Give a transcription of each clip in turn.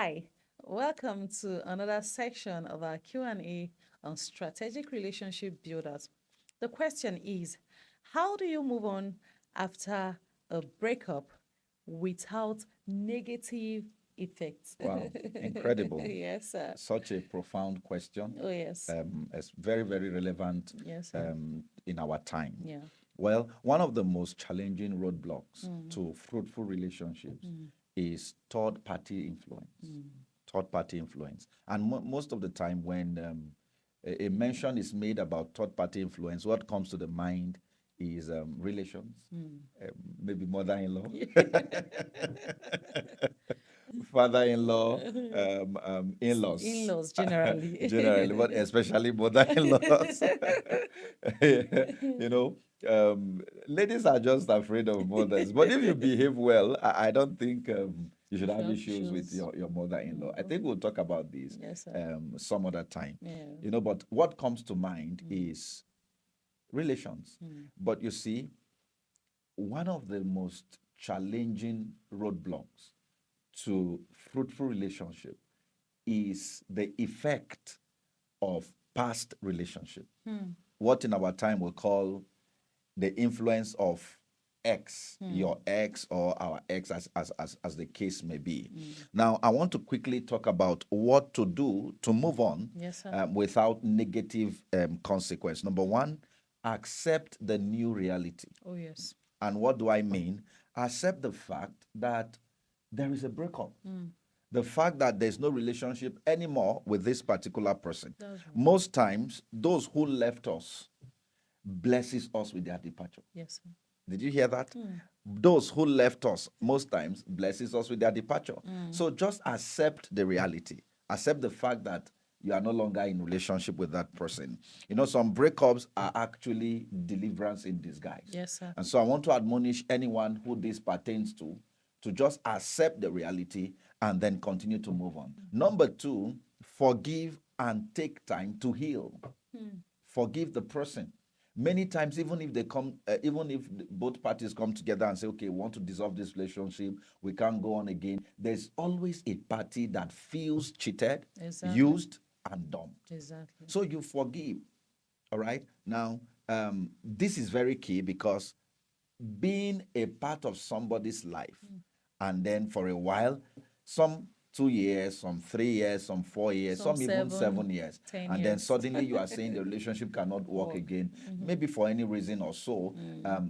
Hi, welcome to another section of our Q&A on strategic relationship builders. The question is, how do you move on after a breakup without negative effects? Wow, incredible. Yes, sir. Such a profound question. Oh, yes. It's very, very relevant Yes, sir. in our time. Yeah. Well, one of the most challenging roadblocks to fruitful relationships is third party influence. Third party influence. And most of the time, when a mention is made about third party influence, what comes to the mind is relations, maybe mother in law, father in law, in laws, In-laws generally. generally, but especially mother in laws. you know, ladies are just afraid of mothers. But if you behave well, I don't think you should have issues with your mother in law. I think we'll talk about this Yes, sir. some other time. Yeah. But what comes to mind is relations. But you see, one of the most challenging roadblocks to fruitful relationship is the effect of past relationship. What in our time we call the influence of ex, your ex or our ex, as the case may be. Now, I want to quickly talk about what to do to move on Yes, sir. without negative consequence. Number one, accept the new reality. Oh, yes. And what do I mean? Accept the fact that there is a breakup. The fact that there's no relationship anymore with this particular person. That's right. Most times, those who left us blesses us with their departure. Yes, sir. Did you hear that? Those who left us most times blesses us with their departure. So just accept the reality. Accept the fact that you are no longer in relationship with that person. Some breakups are actually deliverance in disguise. Yes, sir. And so I want to admonish anyone who this pertains to just accept the reality and then continue to move on. Number two, forgive and take time to heal. Forgive the person. Many times, even if both parties come together and say, okay, we want to dissolve this relationship, we can't go on again, there's always a party that feels cheated, Exactly. used, and dumped. Exactly. So you forgive. All right. Now, this is very key because being a part of somebody's life, and then for a while, some 2 years, some 3 years, some 4 years, some even 7 years, 10 and then years. suddenly you are saying the relationship cannot work again, maybe for any reason or so,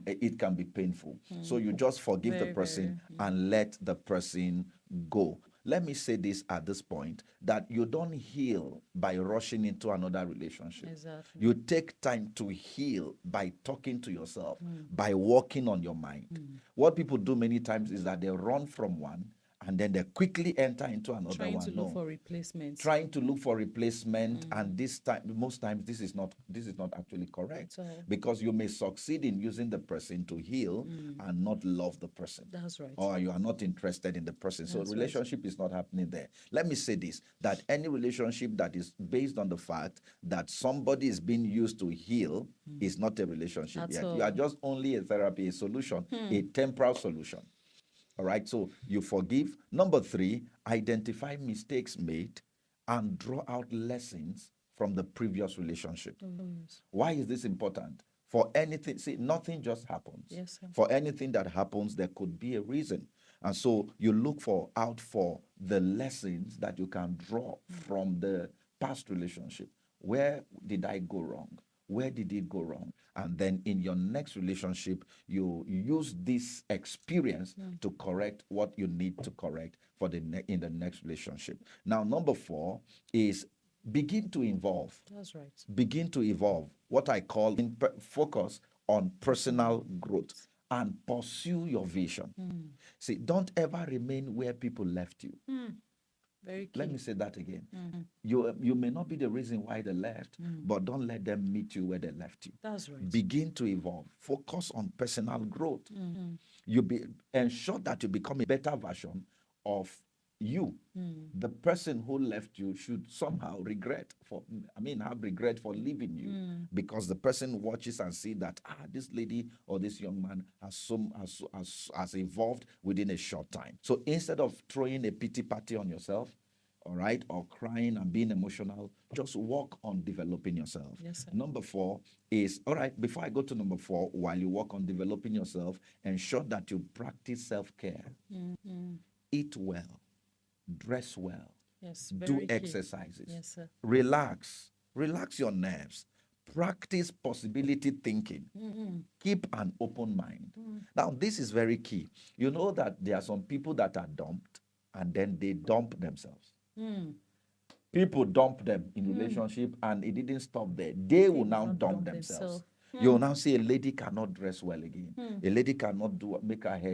it can be painful. So you just forgive the Very, person and let the person go. Let me say this at this point, that you don't heal by rushing into another relationship. Exactly. You take time to heal by talking to yourself, by working on your mind. What people do many times is that they run from one and then they quickly enter into another Trying one. to look for replacements. Trying to look for replacement, and most times this is not actually correct, because you may succeed in using the person to heal and not love the person. That's right. Or you are not interested in the person. So That's right. relationship is not happening there. Let me say this, that any relationship that is based on the fact that somebody is being used to heal is not a relationship At yet. all. You are just only a therapy, a solution, a temporal solution. All right, so you forgive. Number three, identify mistakes made and draw out lessons from the previous relationship. Yes. Why is this important? For anything, see, nothing just happens. Yes, sir. For anything that happens, there could be a reason. And so you look out for the lessons that you can draw from the past relationship. Where did I go wrong? Where did it go wrong? And then in your next relationship, you use this experience to correct what you need to correct for in the next relationship. Now, number four is begin to evolve. That's right. Begin to evolve. What I call focus on personal growth and pursue your vision. See, don't ever remain where people left you. Very key. Let me say that again. You may not be the reason why they left, but don't let them meet you where they left you. That's right. Begin to evolve. Focus on personal growth. Ensure that you become a better version of you. The person who left you should somehow have regret for leaving you, because the person watches and see that this lady or this young man has evolved within a short time. So instead of throwing a pity party on yourself, all right, or crying and being emotional, just work on developing yourself. Yes, sir. Number 4 is, all right, before I go to number 4, while you work on developing yourself, ensure that you practice self-care. Eat well, dress well, Yes, do very key. exercises, Yes, sir. relax your nerves, practice possibility thinking, keep an open mind. Now, this is very key. You know that there are some people that are dumped and then they dump themselves. People dump them in relationship and it didn't stop there. They will now not dump dump themselves. themselves. You will now see a lady cannot dress well again. A lady cannot make her hair